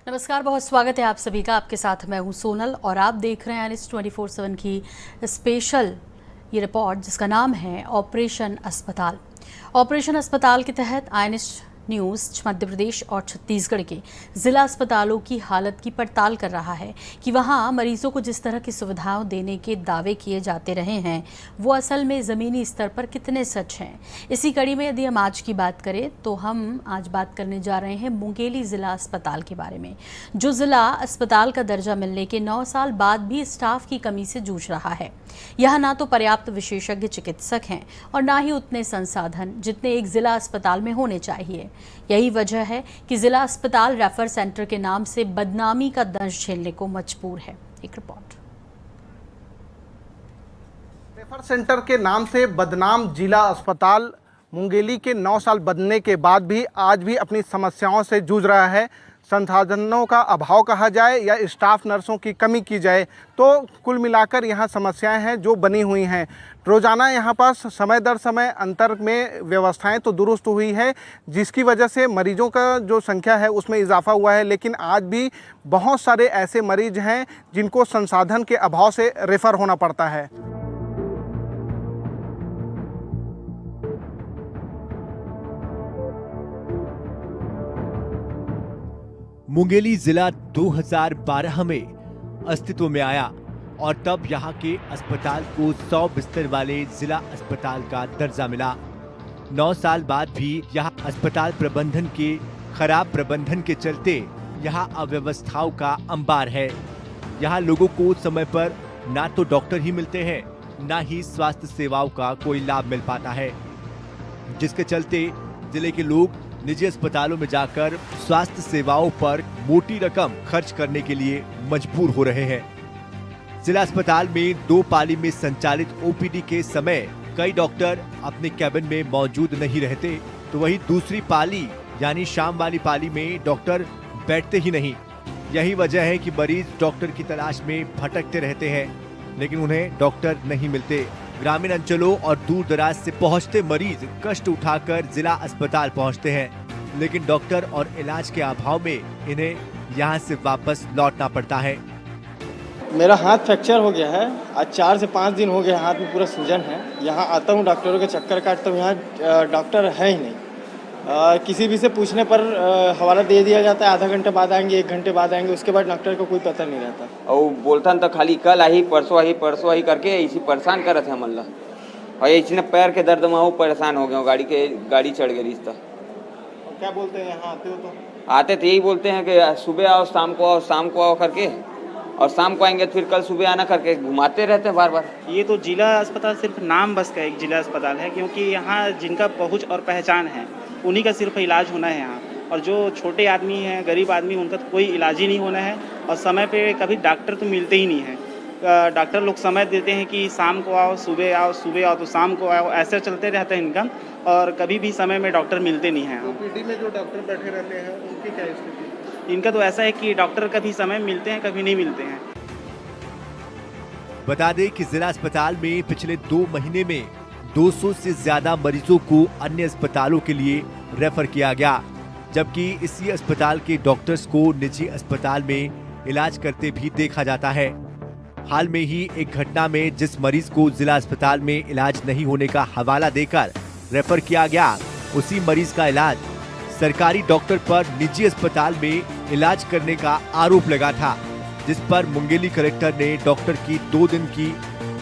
नमस्कार, बहुत स्वागत है आप सभी का। आपके साथ मैं हूं सोनल और आप देख रहे हैं एनएस 24/7 की स्पेशल ये रिपोर्ट जिसका नाम है ऑपरेशन अस्पताल। ऑपरेशन अस्पताल के तहत आईएनएस न्यूज़ मध्य प्रदेश और छत्तीसगढ़ के ज़िला अस्पतालों की हालत की पड़ताल कर रहा है कि वहां मरीजों को जिस तरह की सुविधाएं देने के दावे किए जाते रहे हैं वो असल में ज़मीनी स्तर पर कितने सच हैं। इसी कड़ी में यदि हम आज की बात करें तो हम आज बात करने जा रहे हैं मुंगेली ज़िला अस्पताल के बारे में, जो ज़िला अस्पताल का दर्जा मिलने के 9 साल बाद भी स्टाफ की कमी से जूझ रहा है। यहाँ ना तो पर्याप्त विशेषज्ञ चिकित्सक हैं और ना ही उतने संसाधन जितने एक ज़िला अस्पताल में होने चाहिए। यही वजह है कि ज़िला अस्पताल रेफर सेंटर के नाम से बदनामी का दंश झेलने को मजबूर है। एक रिपोर्ट। रेफर सेंटर के नाम से बदनाम जिला अस्पताल मुंगेली के 9 साल बनने के बाद भी आज भी अपनी समस्याओं से जूझ रहा है। संसाधनों का अभाव कहा जाए या स्टाफ नर्सों की कमी की जाए तो कुल मिलाकर यहाँ समस्याएं हैं जो बनी हुई हैं। रोज़ाना यहाँ पास समय दर समय अंतर में व्यवस्थाएं तो दुरुस्त हुई है, जिसकी वजह से मरीजों का जो संख्या है उसमें इजाफा हुआ है, लेकिन आज भी बहुत सारे ऐसे मरीज हैं जिनको संसाधन के अभाव से रेफ़र होना पड़ता है। मुंगेली जिला 2012 में अस्तित्व में आया और तब यहाँ के अस्पताल को 100 बिस्तर वाले जिला अस्पताल का दर्जा मिला। 9 साल बाद भी यहाँ अस्पताल प्रबंधन के खराब प्रबंधन के चलते यहाँ अव्यवस्थाओं का अंबार है। यहाँ लोगों को समय पर ना तो डॉक्टर ही मिलते हैं, ना ही स्वास्थ्य सेवाओं का कोई लाभ मिल पाता है, जिसके चलते जिले के लोग निजी अस्पतालों में जाकर स्वास्थ्य सेवाओं पर मोटी रकम खर्च करने के लिए मजबूर हो रहे हैं। जिला अस्पताल में 2 पाली में संचालित ओपीडी के समय कई डॉक्टर अपने कैबिन में मौजूद नहीं रहते, तो वही दूसरी पाली यानी शाम वाली पाली में डॉक्टर बैठते ही नहीं। यही वजह है कि मरीज डॉक्टर की तलाश में भटकते रहते हैं, लेकिन उन्हें डॉक्टर नहीं मिलते। ग्रामीण अंचलों और दूर दराज से पहुंचते मरीज कष्ट उठाकर जिला अस्पताल पहुंचते हैं, लेकिन डॉक्टर और इलाज के अभाव में इन्हें यहां से वापस लौटना पड़ता है। मेरा हाथ फ्रैक्चर हो गया है। आज 4 से 5 दिन हो गए, हाथ में पूरा सूजन है। यहाँ आता हूँ, डॉक्टरों के चक्कर काटता हूँ, यहाँ डॉक्टर है ही नहीं। किसी भी से पूछने पर हवाला दे दिया जाता है, आधा घंटे बाद आएंगे, 1 घंटे बाद आएंगे, उसके बाद डॉक्टर को कोई पता नहीं रहता। और बोलता तो खाली कल आई परसों आई करके इसी परेशान करत है मन ला। और इसने पैर के दर्द में वो परेशान हो गए, गाड़ी चढ़ गई रिश्ता। क्या बोलते हैं यहाँ आते हो तो? आते तो यही बोलते हैं कि सुबह आओ, शाम को आओ, शाम को आओ करके, और शाम को आएंगे फिर कल सुबह आना करके घुमाते रहते हैं बार बार। ये तो जिला अस्पताल सिर्फ नाम बस का एक जिला अस्पताल है, क्योंकि यहाँ जिनका पहुँच और पहचान है उन्हीं का सिर्फ इलाज होना है यहाँ। और जो छोटे आदमी हैं, गरीब आदमी, उनका तो कोई इलाज ही नहीं होना है। और समय पे कभी डॉक्टर तो मिलते ही नहीं हैं। डॉक्टर लोग समय देते हैं कि शाम को आओ, सुबह आओ तो शाम को आओ, ऐसे चलते रहता है इनका, और कभी भी समय में डॉक्टर मिलते नहीं हैं। ओपीडी में जो डॉक्टर बैठे रहते हैं उनकी क्या स्थिति? इनका तो ऐसा है कि डॉक्टर कभी समय मिलते हैं, कभी नहीं मिलते हैं। बता दें कि जिला अस्पताल में पिछले 2 महीने में 200 से ज्यादा मरीजों को अन्य अस्पतालों के लिए रेफर किया गया, जबकि इसी अस्पताल के डॉक्टर्स को निजी अस्पताल में इलाज करते भी देखा जाता है। हाल में ही एक घटना में जिस मरीज को जिला अस्पताल में इलाज नहीं होने का हवाला देकर रेफर किया गया, उसी मरीज का इलाज सरकारी डॉक्टर पर निजी अस्पताल में इलाज करने का आरोप लगा था, जिस पर मुंगेली कलेक्टर ने डॉक्टर की 2 दिन की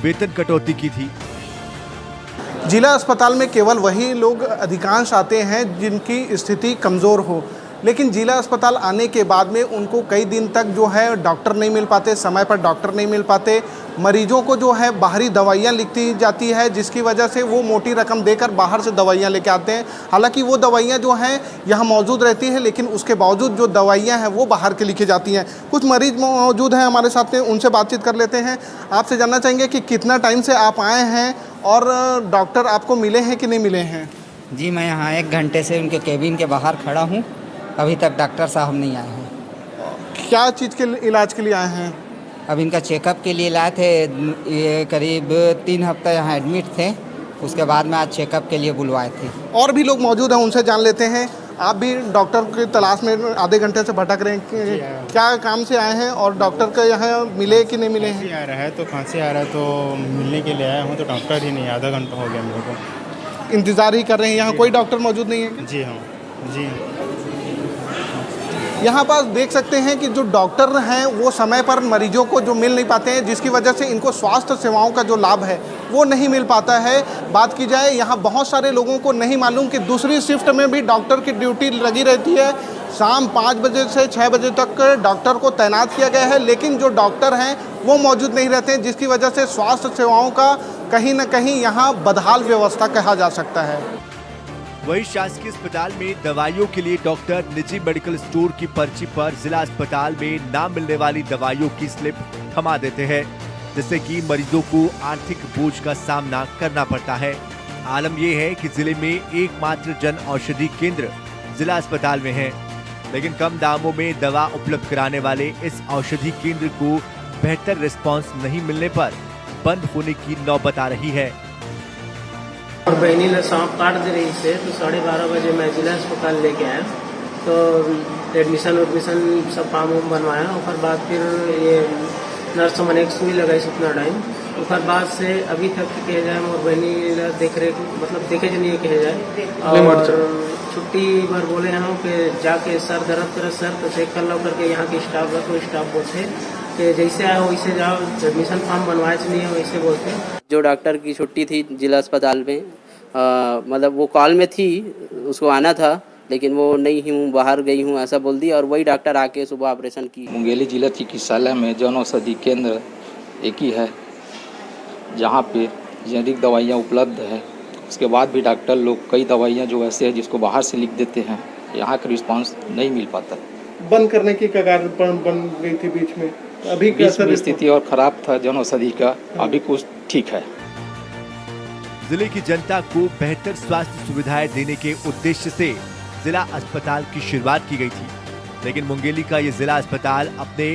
वेतन कटौती की थी। जिला अस्पताल में केवल वही लोग अधिकांश आते हैं जिनकी स्थिति कमज़ोर हो, लेकिन जिला अस्पताल आने के बाद में उनको कई दिन तक जो है डॉक्टर नहीं मिल पाते, समय पर डॉक्टर नहीं मिल पाते। मरीजों को जो है बाहरी दवाइयाँ लिखती जाती है, जिसकी वजह से वो मोटी रकम देकर बाहर से दवाइयाँ लेके आते हैं। हालांकि वो दवाइयाँ जो हैं यहाँ मौजूद रहती हैं, लेकिन उसके बावजूद जो दवाइयाँ हैं वो बाहर के लिखी जाती हैं। कुछ मरीज मौजूद हैं हमारे साथ में, उनसे बातचीत कर लेते हैं। आपसे जानना चाहेंगे कि कितना टाइम से आप आए हैं और डॉक्टर आपको मिले हैं कि नहीं मिले हैं? जी, मैं यहाँ 1 घंटे से उनके केबिन के बाहर खड़ा हूँ, अभी तक डॉक्टर साहब नहीं आए हैं। क्या चीज़ के इलाज के लिए आए हैं? अब इनका चेकअप के लिए लाए थे, ये करीब 3 हफ्ता यहाँ एडमिट थे, उसके बाद में आज चेकअप के लिए बुलवाए थे। और भी लोग मौजूद हैं, उनसे जान लेते हैं। आप भी डॉक्टर की तलाश में आधे घंटे से भटक रहे हैं, क्या काम से आए हैं और डॉक्टर के यहाँ मिले कि नहीं मिले हैं? आ रहा है तो खांसी आ रहा है तो मिलने के लिए आया हूँ, तो डॉक्टर ही नहीं, आधा घंटा हो गया मेरे को। इंतज़ार ही कर रहे हैं, यहाँ कोई डॉक्टर मौजूद नहीं है? जी हाँ, जी हाँ। यहाँ पर देख सकते हैं कि जो डॉक्टर हैं वो समय पर मरीजों को जो मिल नहीं पाते हैं, जिसकी वजह से इनको स्वास्थ्य सेवाओं का जो लाभ है वो नहीं मिल पाता है। बात की जाए, यहाँ बहुत सारे लोगों को नहीं मालूम कि दूसरी शिफ्ट में भी डॉक्टर की ड्यूटी लगी रहती है। शाम 5 बजे से 6 बजे तक डॉक्टर को तैनात किया गया है, लेकिन जो डॉक्टर हैं वो मौजूद नहीं रहते हैं, जिसकी वजह से स्वास्थ्य सेवाओं का कहीं ना कहीं यहाँ बदहाल व्यवस्था कहा जा सकता है। वही शासकीय अस्पताल में दवाइयों के लिए डॉक्टर निजी मेडिकल स्टोर की पर्ची पर जिला अस्पताल में ना मिलने वाली दवाइयों की स्लिप थमा देते हैं, जिससे कि मरीजों को आर्थिक बोझ का सामना करना पड़ता है। आलम यह है कि जिले में एकमात्र जन औषधि केंद्र जिला अस्पताल में है, लेकिन कम दामों में दवा उपलब्ध कराने वाले इस औषधि केंद्र को बेहतर रिस्पांस नहीं मिलने पर बंद होने की नौबत आ रही है। और बहनी ने सांप काट दे रही से, तो 12:30 बजे मैं जिला अस्पताल लेके आया, तो एडमिशन सब फॉर्म वाम बनवाया। और बाद फिर ये नर्स मैंने एक सुई लगाई उतना टाइम, और बाद से अभी तक कहे जाए मोर बहनी देख रेख मतलब देखे जो नहीं कहे जाए। और छुट्टी भर बोले हैं कि जाके सर दर्द करे सर तो चेक कर लो करके, यहाँ के स्टाफ रखो, स्टाफ बोलते कि जैसे आए वैसे जाओ, एडमिशन फॉर्म बनवाए नहीं है वैसे बोलते। जो डॉक्टर की छुट्टी थी जिला अस्पताल में, मतलब वो कॉल में थी, उसको आना था, लेकिन वो नहीं हूँ, बाहर गई हूँ ऐसा बोल दी, और वही डॉक्टर आके सुबह ऑपरेशन की। मुंगेली जिला चिकित्सालय में जन औषधि केंद्र एक ही है जहाँ पे जेनेरिक दवाइयाँ उपलब्ध है। उसके बाद भी डॉक्टर लोग कई दवाइयाँ जो ऐसे हैं जिसको बाहर से लिख देते हैं, यहाँ का रिस्पांस नहीं मिल पाता। बंद करने की कगार बन गई थी बीच में, अभी बीच में स्थिति और खराब था जन औषधि का, अभी कुछ ठीक है। जिले की जनता को बेहतर स्वास्थ्य सुविधाएं देने के उद्देश्य से जिला अस्पताल की शुरुआत की गई थी, लेकिन मुंगेली का ये जिला अस्पताल अपने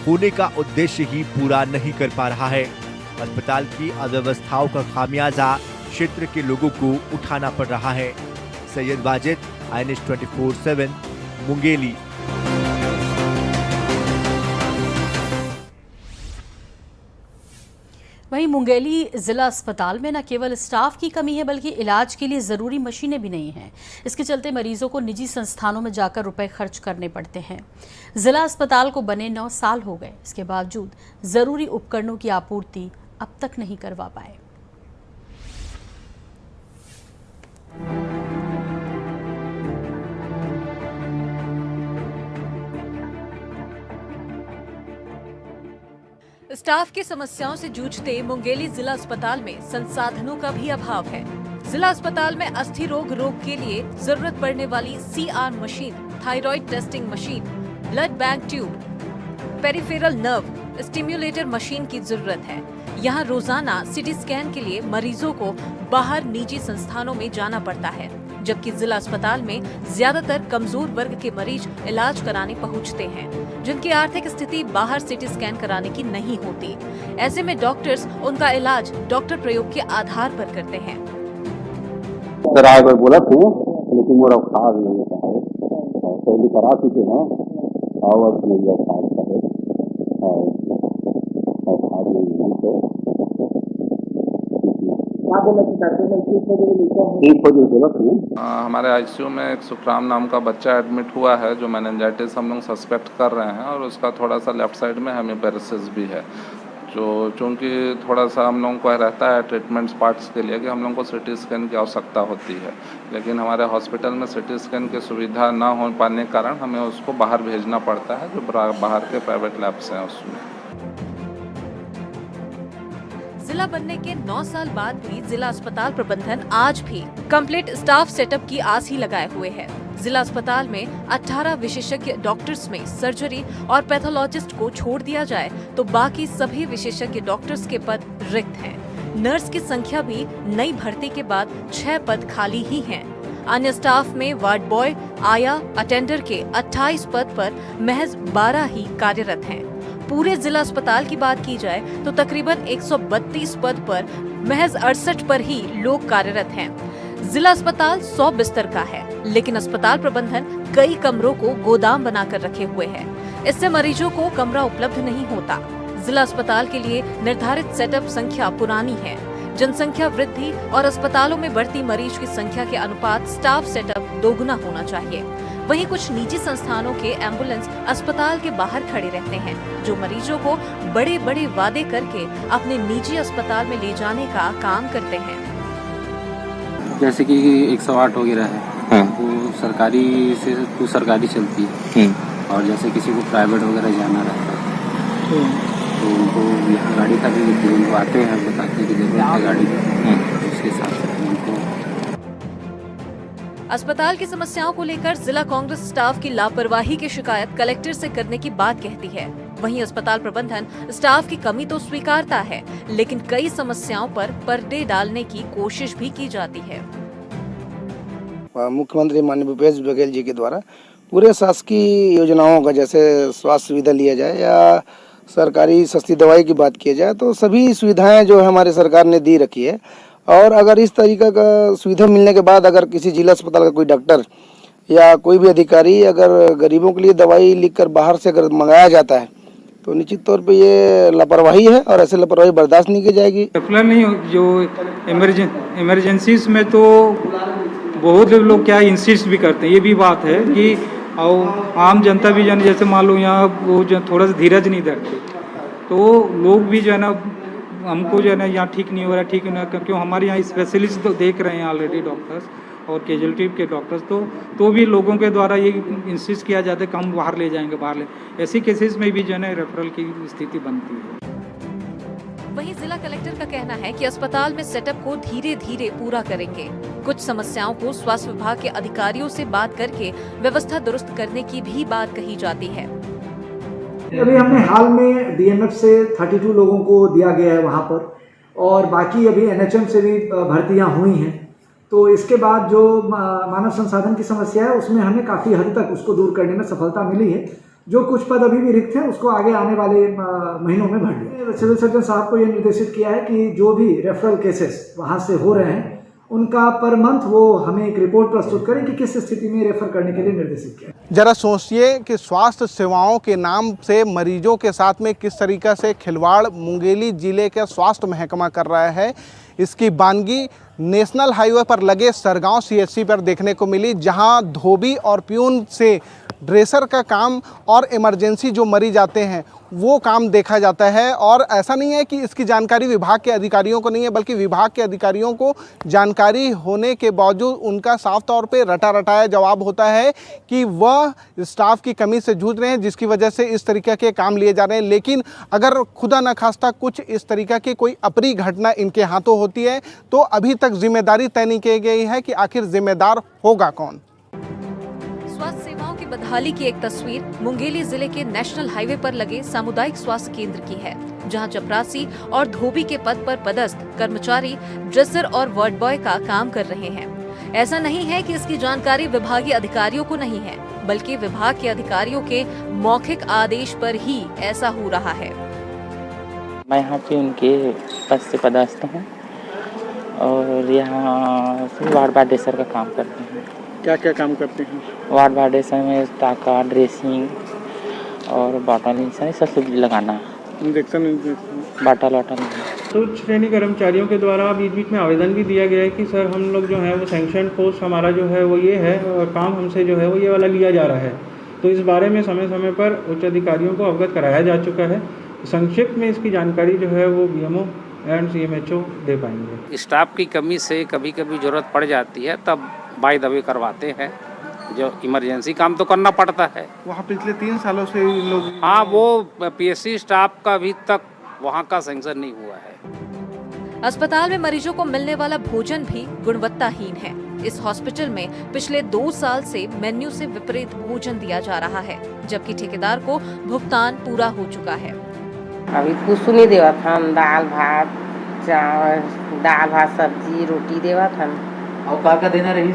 होने का उद्देश्य ही पूरा नहीं कर पा रहा है। अस्पताल की अव्यवस्थाओं का खामियाजा क्षेत्र के लोगों को उठाना पड़ रहा है। सैयद वाजिद, INS 24/7 मुंगेली। वहीं मुंगेली जिला अस्पताल में न केवल स्टाफ की कमी है, बल्कि इलाज के लिए ज़रूरी मशीनें भी नहीं हैं। इसके चलते मरीजों को निजी संस्थानों में जाकर रुपए खर्च करने पड़ते हैं। जिला अस्पताल को बने 9 साल हो गए, इसके बावजूद ज़रूरी उपकरणों की आपूर्ति अब तक नहीं करवा पाए। स्टाफ की समस्याओं से जूझते मुंगेली जिला अस्पताल में संसाधनों का भी अभाव है। जिला अस्पताल में अस्थि रोग के लिए जरूरत पड़ने वाली CR machine, thyroid testing machine, blood bank tube, peripheral nerve stimulator machine की जरूरत है। यहाँ रोजाना सिटी स्कैन के लिए मरीजों को बाहर निजी संस्थानों में जाना पड़ता है, जबकि जिला अस्पताल में ज्यादातर कमजोर वर्ग के मरीज इलाज कराने पहुंचते हैं, जिनकी आर्थिक स्थिति बाहर सिटी स्कैन कराने की नहीं होती। ऐसे में डॉक्टर्स उनका इलाज डॉक्टर प्रयोग के आधार पर करते हैं। बोला थे, लेकिन मोरा खास नहीं है, पहले करा चुके हैं और हमारे ICU में एक सुखराम नाम का बच्चा एडमिट हुआ है जो मेनिंजाइटिस हम लोग सस्पेक्ट कर रहे हैं, और उसका थोड़ा सा लेफ्ट साइड में हेमीपेरेसिस भी है। जो चूँकि थोड़ा सा हम लोगों को रहता है ट्रीटमेंट्स पार्ट्स के लिए कि हम लोगों को CT स्कैन की आवश्यकता होती है, लेकिन हमारे हॉस्पिटल में CT स्कैन की सुविधा ना हो पाने के कारण हमें उसको बाहर भेजना पड़ता है, जो बाहर के प्राइवेट लैब्स हैं उसमें। जिला बनने के 9 साल बाद भी जिला अस्पताल प्रबंधन आज भी कंप्लीट स्टाफ सेटअप की आस ही लगाए हुए है। जिला अस्पताल में 18 विशेषज्ञ डॉक्टर्स में सर्जरी और पैथोलॉजिस्ट को छोड़ दिया जाए तो बाकी सभी विशेषज्ञ डॉक्टर्स के पद रिक्त हैं। नर्स की संख्या भी नई भर्ती के बाद 6 पद खाली ही हैं। अन्य स्टाफ में वार्ड बॉय, आया, अटेंडर के 28 पद पर महज 12 ही कार्यरत हैं। पूरे जिला अस्पताल की बात की जाए तो तकरीबन 132 पद पर महज 68 पर ही लोग कार्यरत हैं। जिला अस्पताल 100 बिस्तर का है, लेकिन अस्पताल प्रबंधन कई कमरों को गोदाम बनाकर रखे हुए है। इससे मरीजों को कमरा उपलब्ध नहीं होता। जिला अस्पताल के लिए निर्धारित सेटअप संख्या पुरानी है। जनसंख्या वृद्धि और अस्पतालों में बढ़ती मरीज की संख्या के अनुपात स्टाफ सेटअप दोगुना होना चाहिए। वहीं कुछ निजी संस्थानों के एम्बुलेंस अस्पताल के बाहर खड़े रहते हैं, जो मरीजों को बड़े बड़े वादे करके अपने निजी अस्पताल में ले जाने का काम करते हैं। जैसे कि 108 वगैरह है, हाँ। वो सरकारी से तो सरकारी चलती है, और जैसे किसी को प्राइवेट वगैरह जाना रहता है तो उनको यहाँ गाड़ी का भी उनको आते हैं, बताते हैं कि जरूरत है गाड़ी की, उसके हिसाब से उनको। अस्पताल की समस्याओं को लेकर जिला कांग्रेस स्टाफ की लापरवाही की शिकायत कलेक्टर से करने की बात कहती है। वहीं अस्पताल प्रबंधन स्टाफ की कमी तो स्वीकारता है, लेकिन कई समस्याओं पर पर्दे डालने की कोशिश भी की जाती है। मुख्यमंत्री माननीय भूपेश बघेल जी के द्वारा पूरे शासकीय योजनाओं का, जैसे स्वास्थ्य सुविधा लिया जाए या सरकारी सस्ती दवाई की बात किया जाए, तो सभी सुविधाएं जो है हमारी सरकार ने दी रखी है। और अगर इस तरीके का सुविधा मिलने के बाद अगर किसी जिला अस्पताल का कोई डॉक्टर या कोई भी अधिकारी अगर गरीबों के लिए दवाई लिखकर बाहर से अगर मंगाया जाता है तो निश्चित तौर पे ये लापरवाही है और ऐसे लापरवाही बर्दाश्त नहीं की जाएगी। रेफरल नहीं जो इमरजेंसीज में तो बहुत लोग क्या इंसिस्ट भी करते हैं, ये भी बात है कि और आम जनता भी जैसे मान लो यहाँ वो थोड़ा सा धीरज नहीं धरते, तो लोग भी जो है ना हमको जो है ना यहाँ ठीक नहीं हो रहा, ठीक नहीं हो रहा, क्यों हमारे यहाँ स्पेशलिस्ट तो देख रहे हैं ऑलरेडी डॉक्टर्स और कैजुअल्टी के डॉक्टर्स, तो भी लोगों के द्वारा ये इंसिस्ट किया जाता है कि हम बाहर ले जाएंगे, बाहर ले। ऐसी केसेस में भी जो है ना रेफरल की स्थिति बनती है। वहीं जिला कलेक्टर का कहना है कि अस्पताल में सेटअप को धीरे धीरे पूरा करेंगे। कुछ समस्याओं को स्वास्थ्य विभाग के अधिकारियों से बात करके व्यवस्था दुरुस्त करने की भी बात कही जाती है। अभी हमने हाल में डीएमएफ से 32 लोगों को दिया गया है वहाँ पर, और बाकी अभी एनएचएम से भी भर्तियाँ हुई हैं। तो इसके बाद जो मानव संसाधन की समस्या है उसमें हमें काफ़ी हद तक उसको दूर करने में सफलता मिली है। जो कुछ पद अभी भी रिक्त हैं उसको आगे आने वाले महीनों में भर दिया। सिविल सर्जन साहब को ये निर्देशित किया है कि जो भी रेफरल केसेस वहाँ से हो रहे हैं उनका पर मंथ वो हमें एक रिपोर्ट प्रस्तुत करें कि किस स्थिति में रेफर करने के लिए निर्देशित किया। जरा सोचिए कि स्वास्थ्य सेवाओं के नाम से मरीजों के साथ में किस तरीक़े से खिलवाड़ मुंगेली जिले का स्वास्थ्य महकमा कर रहा है। इसकी बानगी नेशनल हाईवे पर लगे सरगांव सीएचसी पर देखने को मिली, जहां धोबी और प्यून से ड्रेसर का काम और इमरजेंसी जो मरीज आते हैं वो काम देखा जाता है। और ऐसा नहीं है कि इसकी जानकारी विभाग के अधिकारियों को नहीं है, बल्कि विभाग के अधिकारियों को जानकारी होने के बावजूद उनका साफ तौर पे रटा रटाया जवाब होता है कि वह स्टाफ की कमी से जूझ रहे हैं, जिसकी वजह से इस तरीके के काम लिए जा रहे हैं। लेकिन अगर खुदा न खास्ता कुछ इस तरीके की कोई अप्रिय घटना इनके हाथों होती है तो अभी तक जिम्मेदारी तय नहीं की गई है कि आखिर जिम्मेदार होगा कौन। स्वास्थ्य सेवाओं की बदहाली की एक तस्वीर मुंगेली जिले के नेशनल हाईवे पर लगे सामुदायिक स्वास्थ्य केंद्र की है, जहां चपरासी और धोबी के पद पर पदस्थ कर्मचारी ड्रेसर और वार्ड बॉय का काम कर रहे हैं। ऐसा नहीं है कि इसकी जानकारी विभागीय अधिकारियों को नहीं है, बल्कि विभाग के अधिकारियों के मौखिक आदेश पर ही ऐसा हो रहा है। मैं यहाँ पे उनके पद से पदस्थ हूँ और यहाँ वार्ड बॉय ड्रेसर का काम करते हैं। क्या क्या काम करते हैं? वार्ड बॉय ड्रेसर में टाका, ड्रेसिंग और बॉटल सब सब लगाना, इंजेक्शन बॉटल वाटल। तो श्रेणी कर्मचारियों के द्वारा बीच बीच में आवेदन भी दिया गया है कि सर हम लोग जो है वो सैंक्शन पोस्ट हमारा जो है वो ये है और काम हमसे जो है वो ये वाला लिया जा रहा है। तो इस बारे में समय समय पर उच्च अधिकारियों को अवगत कराया जा चुका है। संक्षिप्त में इसकी जानकारी जो है वो बीएमओ एंड सीएमएचओ दे पाएंगे। स्टाफ की कमी से कभी कभी ज़रूरत पड़ जाती है, तब बाय दबे करवाते हैं। जो इमरजेंसी काम तो करना पड़ता है। वहाँ पिछले 3 सालों से लोग, हाँ, वो पीएससी स्टाफ का अभी तक वहाँ का सेंक्शन नहीं हुआ है। अस्पताल में मरीजों को मिलने वाला भोजन भी गुणवत्ताहीन है। इस हॉस्पिटल में पिछले 2 साल से मेन्यू से विपरीत भोजन दिया जा रहा है, जबकि ठेकेदार को भुगतान पूरा हो चुका है। अभी कुछ नहीं देवा था, दाल भात चावल, दाल भात सब्जी रोटी देवा था। और का देना रही?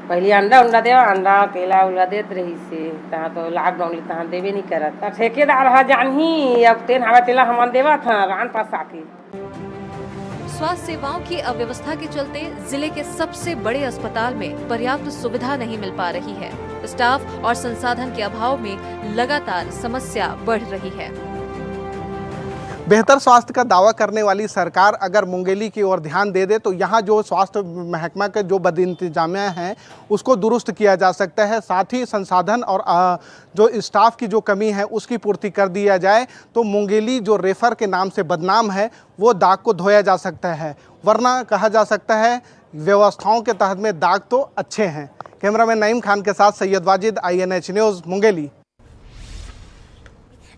पहले अंडा उंडा देवा, अंडा केला उला देत रही से, तहाँ तो लॉकडाउन तहाँ देवे नहीं करता। ठेकेदार हा जान ही अब तेन हवा तेला हम देवा था रान पास आके। स्वास्थ्य सेवाओं की अव्यवस्था के चलते जिले के सबसे बड़े अस्पताल में पर्याप्त सुविधा नहीं मिल पा रही है। स्टाफ और संसाधन के अभाव में लगातार समस्या बढ़ रही है। बेहतर स्वास्थ्य का दावा करने वाली सरकार अगर मुंगेली की ओर ध्यान दे दे तो यहाँ जो स्वास्थ्य महकमा के जो बदइंतजामियाँ हैं उसको दुरुस्त किया जा सकता है। साथ ही संसाधन और जो स्टाफ की जो कमी है उसकी पूर्ति कर दिया जाए तो मुंगेली जो रेफर के नाम से बदनाम है वो दाग को धोया जा सकता है। वरना कहा जा सकता है व्यवस्थाओं के तहत में दाग तो अच्छे हैं। कैमरामैन नईम खान के साथ सैयद वाजिद, INH न्यूज़, मुंगेली।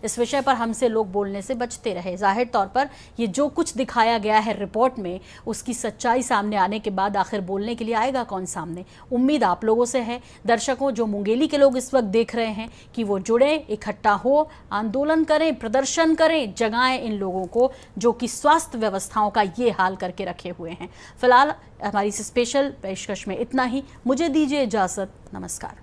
इस विषय पर हमसे लोग बोलने से बचते रहे। जाहिर तौर पर ये जो कुछ दिखाया गया है रिपोर्ट में उसकी सच्चाई सामने आने के बाद आखिर बोलने के लिए आएगा कौन सामने। उम्मीद आप लोगों से है, दर्शकों, जो मुंगेली के लोग इस वक्त देख रहे हैं कि वो जुड़े, इकट्ठा हो, आंदोलन करें, प्रदर्शन करें, जगाएं इन लोगों को जो कि स्वास्थ्य व्यवस्थाओं का ये हाल करके रखे हुए हैं। फिलहाल हमारी इस स्पेशल पेशकश में इतना ही। मुझे दीजिए इजाज़त। नमस्कार।